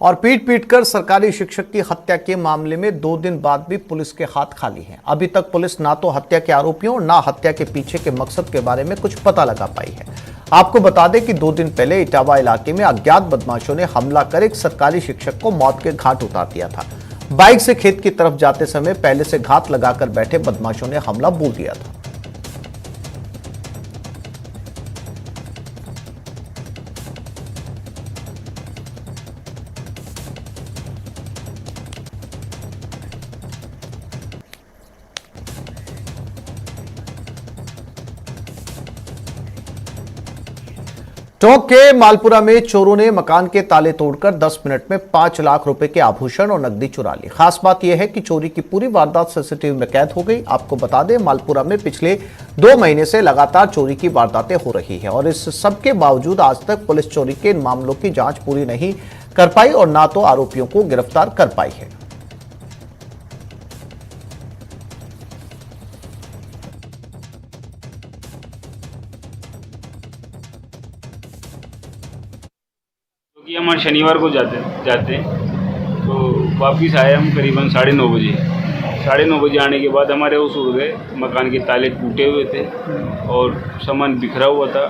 और पीट पीट कर सरकारी शिक्षक की हत्या के मामले में 2 दिन बाद भी पुलिस के हाथ खाली हैं। अभी तक पुलिस ना तो हत्या के आरोपियों ना हत्या के पीछे के मकसद के बारे में कुछ पता लगा पाई है। आपको बता दें कि 2 दिन पहले इटावा इलाके में अज्ञात बदमाशों ने हमला कर एक सरकारी शिक्षक को मौत के घाट उतार दिया था। बाइक से खेत की तरफ जाते समय पहले से घात लगाकर बैठे बदमाशों ने हमला बोल दिया था। टोंक के मालपुरा में चोरों ने मकान के ताले तोड़कर 10 मिनट में 5 लाख रुपए के आभूषण और नकदी चुरा ली। खास बात यह है कि चोरी की पूरी वारदात सीसीटीवी में कैद हो गई। आपको बता दें, मालपुरा में पिछले 2 महीने से लगातार चोरी की वारदातें हो रही है और इस सब के बावजूद आज तक पुलिस चोरी के इन मामलों की जांच पूरी नहीं कर पाई और ना तो आरोपियों को गिरफ्तार कर पाई है। कि हम शनिवार को जाते तो वापस आए हम करीबन 9:30 बजे। 9:30 बजे आने के बाद हमारे उस उड़ गए, मकान के ताले टूटे हुए थे और सामान बिखरा हुआ था।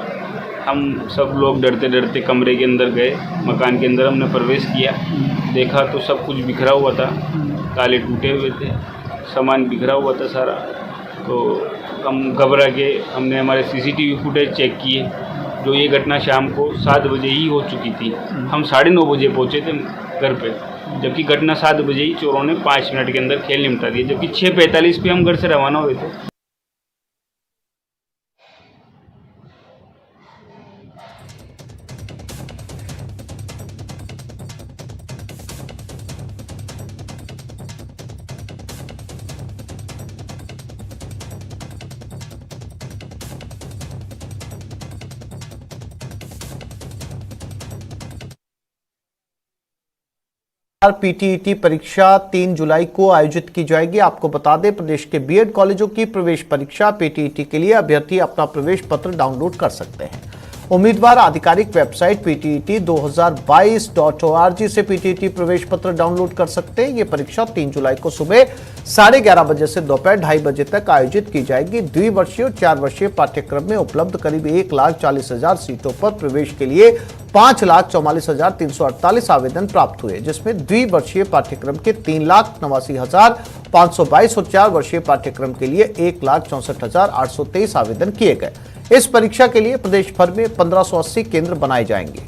हम सब लोग डरते डरते कमरे के अंदर गए, मकान के अंदर हमने प्रवेश किया, देखा तो सब कुछ बिखरा हुआ था, ताले टूटे हुए थे, सामान बिखरा हुआ था सारा। तो हम घबरा के हमने हमारे सीसीटीवी फुटेज चेक किए। जो ये घटना शाम को 7 बजे ही हो चुकी थी। हम 9:30 बजे पहुंचे थे घर पे, जबकि घटना 7 बजे ही चोरों ने 5 मिनट के अंदर खेल निपटा दिया, जबकि 6:45 पे हम घर से रवाना हुए थे। पीटीईटी परीक्षा 3 जुलाई को आयोजित की जाएगी। आपको बता दें, प्रदेश के बीएड कॉलेजों की प्रवेश परीक्षा पीटीईटी के लिए अभ्यर्थी अपना प्रवेश पत्र डाउनलोड कर सकते हैं। उम्मीदवार आधिकारिक वेबसाइट ptet2022.org से पीटीईटी प्रवेश पत्र डाउनलोड कर सकते हैं। ये परीक्षा 3 जुलाई को सुबह 11:30 बजे से दोपहर 2:30 बजे तक आयोजित की जाएगी। द्विवर्षीय और 4 वर्षीय पाठ्यक्रम में उपलब्ध करीब 1,40,000 सीटों पर प्रवेश के लिए 5,44,348 आवेदन प्राप्त हुए, जिसमें द्विवर्षीय पाठ्यक्रम के 3,89,522 और 4 वर्षीय पाठ्यक्रम के लिए 1,64,823 आवेदन किए गए। इस परीक्षा के लिए प्रदेश भर में 1580 केंद्र बनाए जाएंगे।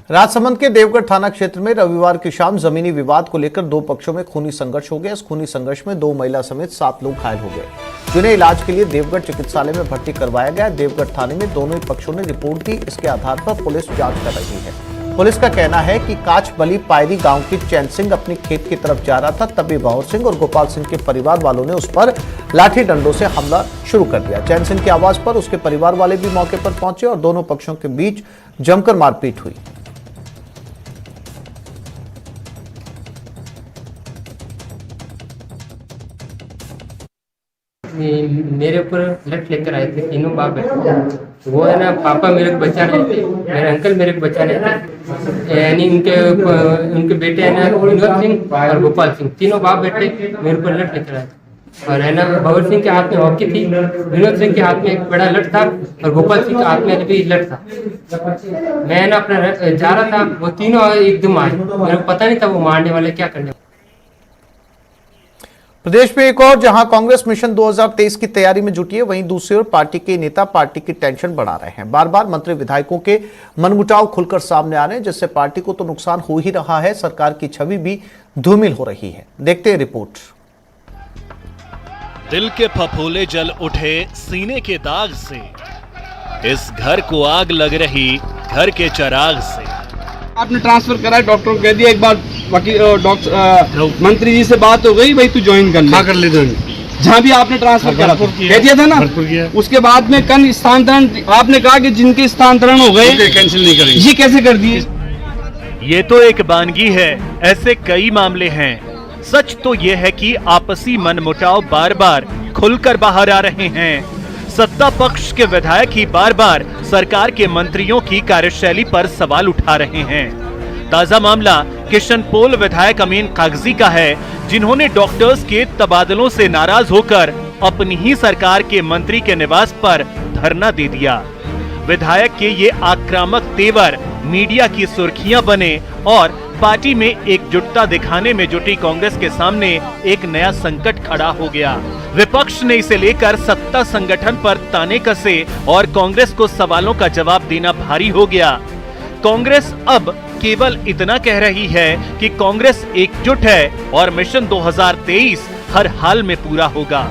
राजसमंद के देवगढ़ थाना क्षेत्र में रविवार की शाम जमीनी विवाद को लेकर 2 पक्षों में खूनी संघर्ष हो गया। इस खूनी संघर्ष में 2 महिला समेत 7 लोग घायल हो गए, जिन्हें इलाज के लिए देवगढ़ चिकित्सालय में भर्ती करवाया गया। देवगढ़ थाने में दोनों ही पक्षों ने रिपोर्ट दी। इसके आधार पर पुलिस जांच कर रही है। पुलिस का कहना है कि काचबली पायरी गांव की चैन सिंह अपनी खेत की तरफ जा रहा था, तभी बहोर सिंह और गोपाल सिंह के परिवार वालों ने उस पर लाठी डंडों से हमला शुरू कर दिया। चैन सिंह की आवाज पर उसके परिवार वाले भी मौके पर पहुंचे और दोनों पक्षों के बीच जमकर मारपीट हुई। मेरे ऊपर लठ लेकर आए थे, तीनों बाप बेटे। वो है ना, पापा मेरे को बचा रहे थे, मेरे अंकल मेरे को बचा रहे थे, यानी उनके बेटे हैं ना विनोद सिंह और गोपाल सिंह, तीनों बाप बेटे मेरे ऊपर लठ लेकर आए थे। और है ना, भवर सिंह के हाथ में हॉकी थी, विनोद सिंह के हाथ में एक बड़ा लठ था और गोपाल सिंह के हाथ में भी लठ था। मैं ना अपना जा रहा था, वो तीनों एकदम आए, मेरे को पता नहीं था वो मारने वाले क्या करने। प्रदेश में एक और जहां कांग्रेस मिशन 2023 की तैयारी में जुटी है, वहीं दूसरी ओर पार्टी के नेता पार्टी की टेंशन बढ़ा रहे हैं। बार बार मंत्री विधायकों के मनमुटाव खुलकर सामने आ रहे हैं, जिससे पार्टी को तो नुकसान हो ही रहा है, सरकार की छवि भी धूमिल हो रही है। देखते हैं रिपोर्ट। दिल के फफोले जल उठे सीने के दाग से, इस घर को आग लग रही घर के चिराग से। आपने ट्रांसफर करा, डॉक्टर को कह दिया, एक बार मंत्री जी से बात हो गई, भाई तू ज्वाइन कर ले। जहाँ भी आपने ट्रांसफर करा कह दिया था ना, उसके बाद में कल स्थानांतरण आपने कहा कि जिनके स्थानांतरण हो गए कैंसिल नहीं करेंगे, ये कैसे कर दिए? ये तो एक वानगी है, ऐसे कई मामले हैं। सच तो ये है कि आपसी मनमुटाव बार बार खुलकर बाहर आ रहे हैं। सत्ता पक्ष के विधायक ही बार बार सरकार के मंत्रियों की कार्यशैली पर सवाल उठा रहे हैं। ताजा मामला किशनपोल विधायक अमीन कागजी का है, जिन्होंने डॉक्टर्स के तबादलों से नाराज होकर अपनी ही सरकार के मंत्री के निवास पर धरना दे दिया। विधायक के ये आक्रामक तेवर मीडिया की सुर्खियां बने और पार्टी में एकजुटता दिखाने में जुटी कांग्रेस के सामने एक नया संकट खड़ा हो गया। विपक्ष ने इसे लेकर सत्ता संगठन पर ताने कसे और कांग्रेस को सवालों का जवाब देना भारी हो गया। कांग्रेस अब केवल इतना कह रही है कि कांग्रेस एकजुट है और मिशन 2023 हर हाल में पूरा होगा।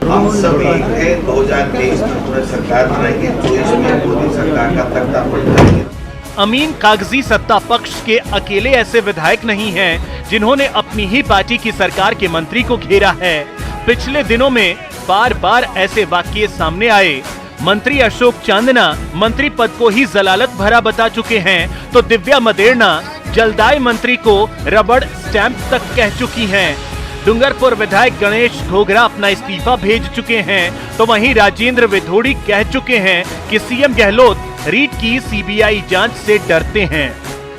हम सभी 2023 में पूरा सरकार बनाएंगे, 24 में मोदी सरकार का तख्ता पलटाएंगे। अमीन कागजी सत्ता पक्ष के अकेले ऐसे विधायक नहीं हैं जिन्होंने अपनी ही पार्टी की सरकार के मंत्री को घेरा है। पिछले दिनों में बार बार ऐसे वाकये सामने आए। मंत्री अशोक चांदना मंत्री पद को ही जलालत भरा बता चुके हैं, तो दिव्या मदेरणा जलदाय मंत्री को रबड़ स्टैंप तक कह चुकी हैं। डूंगरपुर विधायक गणेश घोगरा अपना इस्तीफा भेज चुके हैं, तो वहीं राजेंद्र विधोड़ी कह चुके हैं कि सीएम गहलोत रीट की सीबीआई जांच से डरते हैं।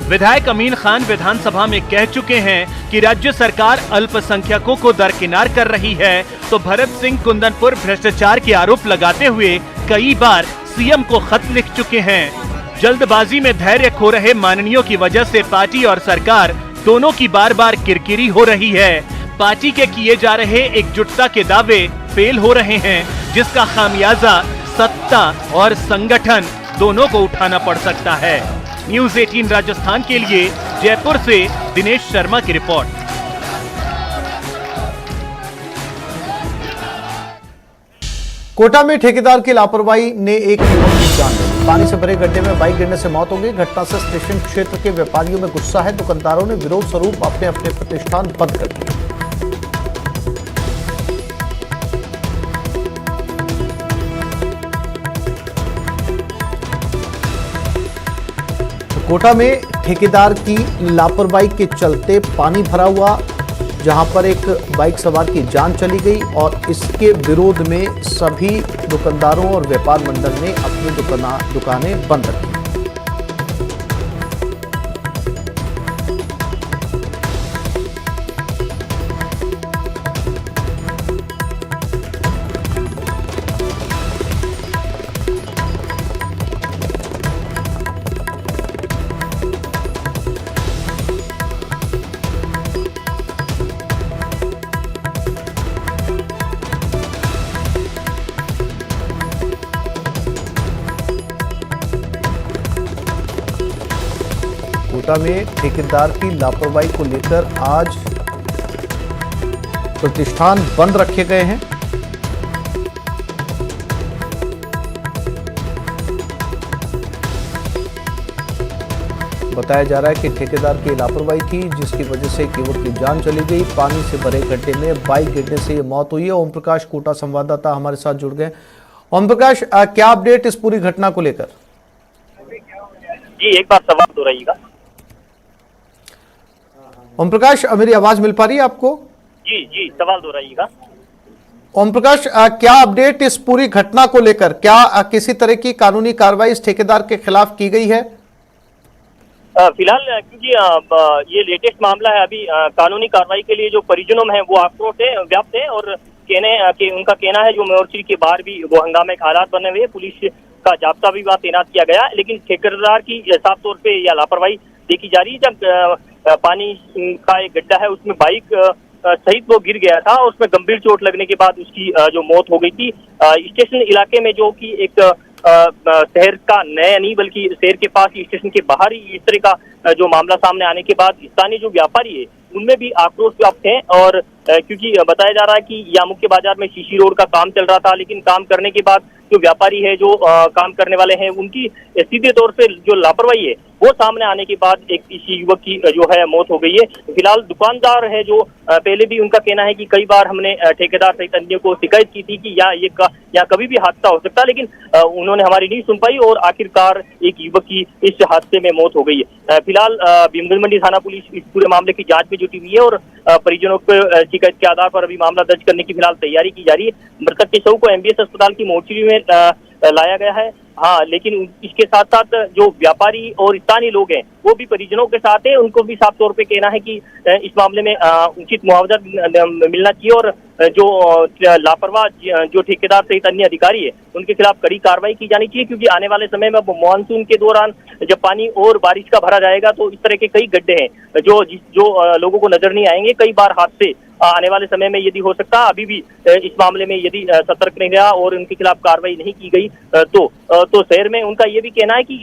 विधायक अमीन खान विधानसभा में कह चुके हैं कि राज्य सरकार अल्पसंख्यकों को दरकिनार कर रही है, तो भरत सिंह कुंदनपुर भ्रष्टाचार के आरोप लगाते हुए कई बार सीएम को खत लिख चुके हैं। जल्दबाजी में धैर्य खो रहे माननीयों की वजह से पार्टी और सरकार दोनों की बार बार किरकिरी हो रही है। पार्टी के किए जा रहे एकजुटता के दावे फेल हो रहे हैं, जिसका खामियाजा सत्ता और संगठन दोनों को उठाना पड़ सकता है। न्यूज़ 18 राजस्थान के लिए जयपुर से दिनेश शर्मा की रिपोर्ट। कोटा में ठेकेदार की लापरवाही ने एक युवक की जान ली। पानी से भरे गड्ढे में बाइक गिरने से मौत हो गई। घटना से स्टेशन क्षेत्र के व्यापारियों में गुस्सा है। दुकानदारों ने विरोध स्वरूप अपने अपने प्रतिष्ठान बंद कर दिए। कोटा में ठेकेदार की लापरवाही के चलते पानी भरा हुआ, जहां पर एक बाइक सवार की जान चली गई और इसके विरोध में सभी दुकानदारों और व्यापार मंडल ने अपनी दुकानें बंद रखी। कोटा में ठेकेदार की लापरवाही को लेकर आज प्रतिष्ठान बंद रखे गए हैं। बताया जा रहा है कि ठेकेदार की लापरवाही थी, जिसकी वजह से एक युवक की जान चली गई। पानी से भरे गड्ढे में बाइक गिरने से ये मौत हुई है। ओम प्रकाश कोटा संवाददाता हमारे साथ जुड़ गए। ओम प्रकाश, क्या अपडेट इस पूरी घटना को लेकर? जी, एक बार सवाल दोहराइएगा। ओम प्रकाश, मेरी आवाज मिल पा रही है आपको? जी जी, सवाल दोहराइएगा। ओम प्रकाश, क्या अपडेट इस पूरी घटना को लेकर? क्या किसी तरह की कानूनी कार्रवाई इस ठेकेदार के खिलाफ की गई है? फिलहाल क्योंकि ये लेटेस्ट मामला है, अभी कानूनी कार्रवाई के लिए जो परिजनों में है वो आक्रोश है, व्याप्त है और उनका कहना है जो मोर्चे के बाहर भी वो हंगामे के हालात बने हुए, पुलिस का जाब्ता भी वहाँ तैनात किया गया, लेकिन ठेकेदार की साफ तौर पे या लापरवाही देखी जा रही है। जब पानी का एक गड्ढा है उसमें बाइक सहित वो गिर गया था और उसमें गंभीर चोट लगने के बाद उसकी जो मौत हो गई थी। स्टेशन इलाके में जो कि एक शहर का नया नहीं बल्कि शहर के पास स्टेशन के बाहर ही इस तरह का जो मामला सामने आने के बाद स्थानीय जो व्यापारी है उनमें भी आक्रोश व्याप्त है। और क्योंकि बताया जा रहा है कि यहाँ मुख्य बाजार में सीसी रोड का काम चल रहा था, लेकिन काम करने के बाद जो व्यापारी है, जो काम करने वाले हैं, उनकी सीधे तौर से जो लापरवाही है वो सामने आने के बाद एक इस युवक की जो है मौत हो गई है। फिलहाल दुकानदार है जो पहले भी उनका कहना है कि कई बार हमने ठेकेदार सहित अन्य को शिकायत की थी कि या कभी भी हादसा हो सकता है, लेकिन उन्होंने हमारी नहीं सुन पाई और आखिरकार एक युवक की इस हादसे में मौत हो गई है। फिलहाल भीमगंज मंडी थाना पुलिस इस पूरे मामले की जांच में जुटी हुई है और परिजनों को शिकायत के आधार पर अभी मामला दर्ज करने की फिलहाल तैयारी की जा रही है। मृतक के शव को एमबीएस अस्पताल की मोर्चरी में लाया गया है। हाँ, लेकिन इसके साथ साथ जो व्यापारी और स्थानीय लोग हैं वो भी परिजनों के साथ है। उनको भी साफ तौर पे कहना है कि इस मामले में उचित मुआवजा मिलना चाहिए और जो लापरवाह जो ठेकेदार सहित अन्य अधिकारी है उनके खिलाफ कड़ी कार्रवाई की जानी चाहिए, क्योंकि आने वाले समय में मानसून के दौरान जब पानी और बारिश का भरा जाएगा तो इस तरह के कई गड्ढे हैं जो लोगों को नजर नहीं आएंगे। कई बार हादसे आने वाले समय में यदि हो सकता है, अभी भी इस मामले में यदि सतर्क नहीं रहा और उनके खिलाफ कार्रवाई नहीं की गई तो शहर में उनका ये भी कहना है कि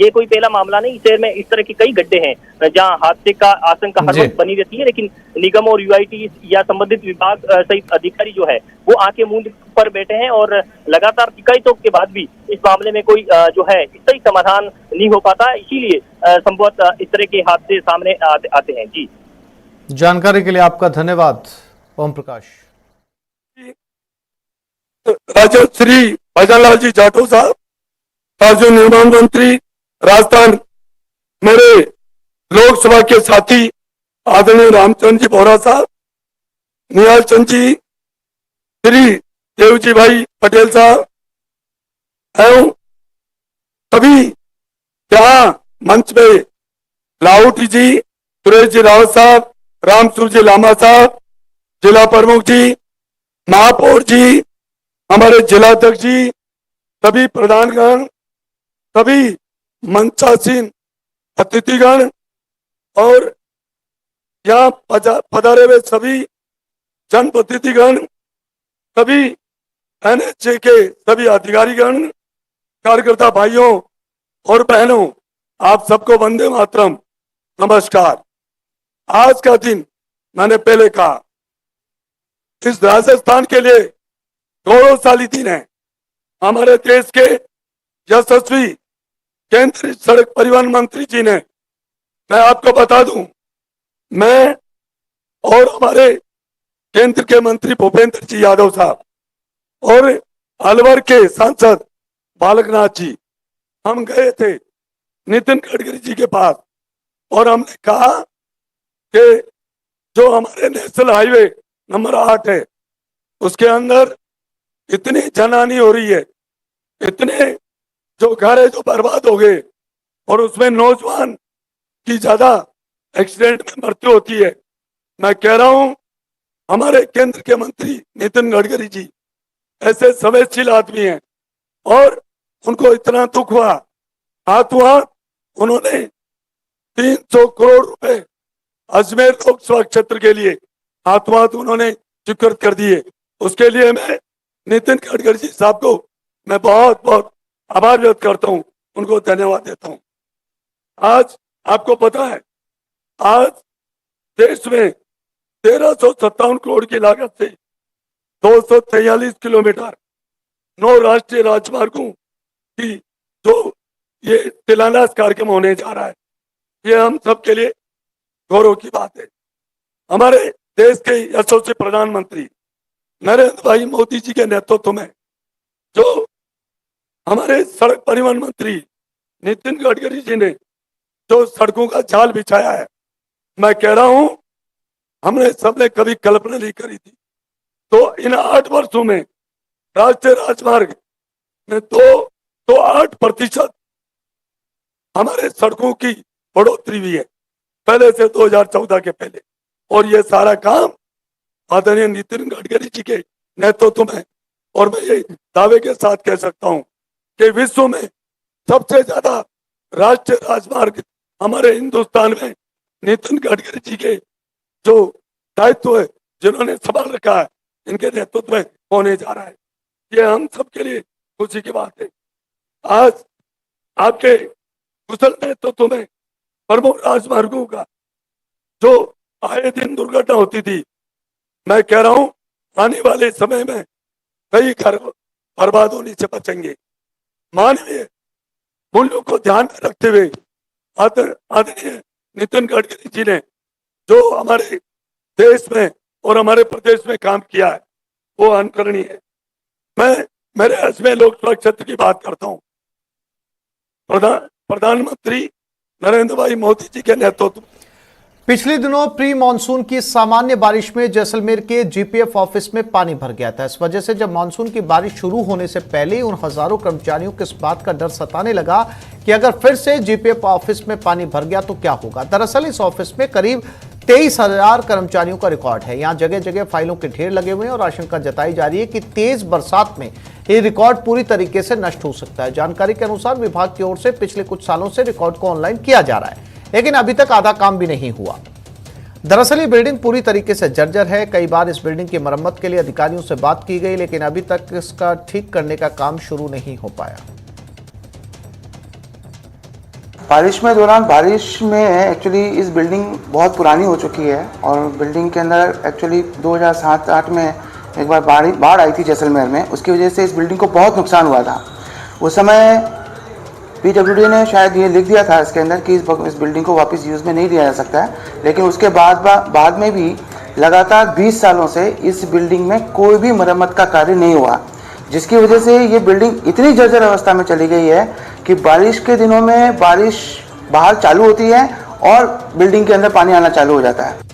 ये कोई पहला मामला नहीं। शहर में इस तरह के कई गड्ढे हैं जहां हादसे का आशंका हर वक्त बनी रहती है, लेकिन निगम और यूआईटी या संबंधित विभाग सहित अधिकारी जो है वो आंखें मूंद पर बैठे हैं और लगातार शिकायतों के बाद भी इस मामले में कोई जो है सही समाधान नहीं हो पाता। इसीलिए संभवतः इस तरह के हादसे सामने आते हैं। जी, जानकारी के लिए आपका धन्यवाद ओम प्रकाश। राजा श्री भजनलाल जी जाटव साहब, राज्य निर्माण मंत्री राजस्थान, मेरे लोकसभा के साथी आदरणीय रामचंद्र जी बोरा साहब, निहाल चंद जी, श्री देवजी भाई पटेल साहब एवं सभी यहाँ मंच पे लाहौटी जी, सुरेश जी रावत साहब, रामसूर जी लामा साहब, जिला प्रमुख जी, महापौर जी, हमारे जिलाध्यक्ष जी, सभी प्रधानगण, सभी मंचासीन अतिथिगण और यहाँ पधारे हुए सभी जनप्रतिनिधिगण, सभी एनएचए के सभी अधिकारीगण, कार्यकर्ता भाइयों और बहनों, आप सबको वंदे मातरम, नमस्कार। आज का दिन मैंने पहले कहा इस राजस्थान के लिए गौरवशाली दिन है। हमारे देश के यशस्वी केंद्रीय सड़क परिवहन मंत्री जी ने, मैं आपको बता दूं, मैं और हमारे केंद्र के मंत्री भूपेंद्र जी यादव साहब और अलवर के सांसद बालकनाथ जी, हम गए थे नितिन गडकरी जी के पास और हमने कहा कि जो हमारे नेशनल हाईवे नंबर 8 है उसके अंदर इतनी जनहानि हो रही है, इतने जो घर है जो बर्बाद हो गए और उसमें नौजवान की ज्यादा एक्सीडेंट में मृत्यु होती है। मैं कह रहा हूं हमारे केंद्र के मंत्री नितिन गडकरी जी ऐसे संवेदनशील आदमी हैं और उनको इतना दुख हुआ, हाथों हाथ उन्होंने 300 करोड़ रुपए अजमेर लोकसभा क्षेत्र के लिए हाथों हाथ उन्होंने स्वीकृत कर दिए। उसके लिए मैं नितिन गडकरी जी साहब को मैं बहुत बहुत आभार व्यक्त करता हूं, उनको धन्यवाद देता हूं। आज आपको पता है आज देश में 1357 करोड़ की लागत से 243 किलोमीटर 9 राष्ट्रीय राजमार्गों की जो ये शिलान्यास कार्यक्रम होने जा रहा है, ये हम सब के लिए गौरव की बात है। हमारे देश के यशस्वी प्रधानमंत्री नरेंद्र भाई मोदी जी के नेतृत्व में जो हमारे सड़क परिवहन मंत्री नितिन गडकरी जी ने जो सड़कों का जाल बिछाया है, मैं कह रहा हूं हमने सबने कभी कल्पना नहीं करी थी। तो इन 8 वर्षों में राष्ट्रीय राजमार्ग में 8% हमारे सड़कों की बढ़ोतरी हुई है पहले से 2014 के पहले, और ये सारा काम आदरणीय नितिन गडकरी जी के नेतृत्व में, और मैं ये दावे के साथ कह सकता हूं कि विश्व में सबसे ज्यादा राष्ट्रीय राजमार्ग हमारे हिंदुस्तान में नितिन गडकरी जी के जो दायित्व है जिन्होंने संभाल रखा है, इनके नेतृत्व में होने जा रहा है। ये हम सबके लिए खुशी की बात है। आज आपके कुशल नेतृत्व में प्रमुख राजमार्गों का जो आए दिन दुर्घटना होती थी, मैं कह रहा हूं आने वाले समय में कई बर्बाद होने से बचेंगे। मानवीय मूल्यों को ध्यान में रखते हुए आदरणीय नितिन गडकरी जी ने जो हमारे देश में और हमारे प्रदेश में काम किया है वो अनुकरणीय है। मैं मेरे इसमें लोकसभा क्षेत्र की बात करता हूँ। प्रधानमंत्री नरेंद्र भाई मोदी जी के नेतृत्व पिछले दिनों प्री मानसून की सामान्य बारिश में जैसलमेर के जीपीएफ ऑफिस में पानी भर गया था। इस वजह से जब मानसून की बारिश शुरू होने से पहले ही उन हजारों कर्मचारियों को इस बात का डर सताने लगा कि अगर फिर से जीपीएफ ऑफिस में पानी भर गया तो क्या होगा। दरअसल इस ऑफिस में करीब 23,000 कर्मचारियों का रिकॉर्ड है। यहाँ जगह जगह फाइलों के ढेर लगे हुए हैं और आशंका जताई जा रही है कि तेज बरसात में ये रिकॉर्ड पूरी तरीके से नष्ट हो सकता है। जानकारी के अनुसार विभाग की ओर से पिछले कुछ सालों से रिकॉर्ड को ऑनलाइन किया जा रहा है, लेकिन अभी तक आधा काम भी नहीं हुआ। दरअसल ये बिल्डिंग पूरी तरीके से जर्जर है। कई बार इस बिल्डिंग की मरम्मत के लिए अधिकारियों से बात की गई, लेकिन अभी तक इसका ठीक करने का काम शुरू नहीं हो पाया। बारिश में दौरान बारिश में एक्चुअली इस बिल्डिंग बहुत पुरानी हो चुकी है और बिल्डिंग के अंदर एक्चुअली 2007-8 में एक बार बाढ़ आई थी जैसलमेर में। उसकी वजह से इस बिल्डिंग को बहुत नुकसान हुआ था। उस समय पीडब्ल्यूडी ने शायद ये लिख दिया था इसके अंदर कि इस बिल्डिंग को वापस यूज़ में नहीं लिया जा सकता है, लेकिन उसके बाद में भी लगातार 20 सालों से इस बिल्डिंग में कोई भी मरम्मत का कार्य नहीं हुआ, जिसकी वजह से ये बिल्डिंग इतनी जर्जर अवस्था में चली गई है कि बारिश के दिनों में बारिश बाहर चालू होती है और बिल्डिंग के अंदर पानी आना चालू हो जाता है।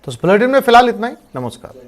तो इस बुलेटिन में फिलहाल इतना ही। नमस्कार।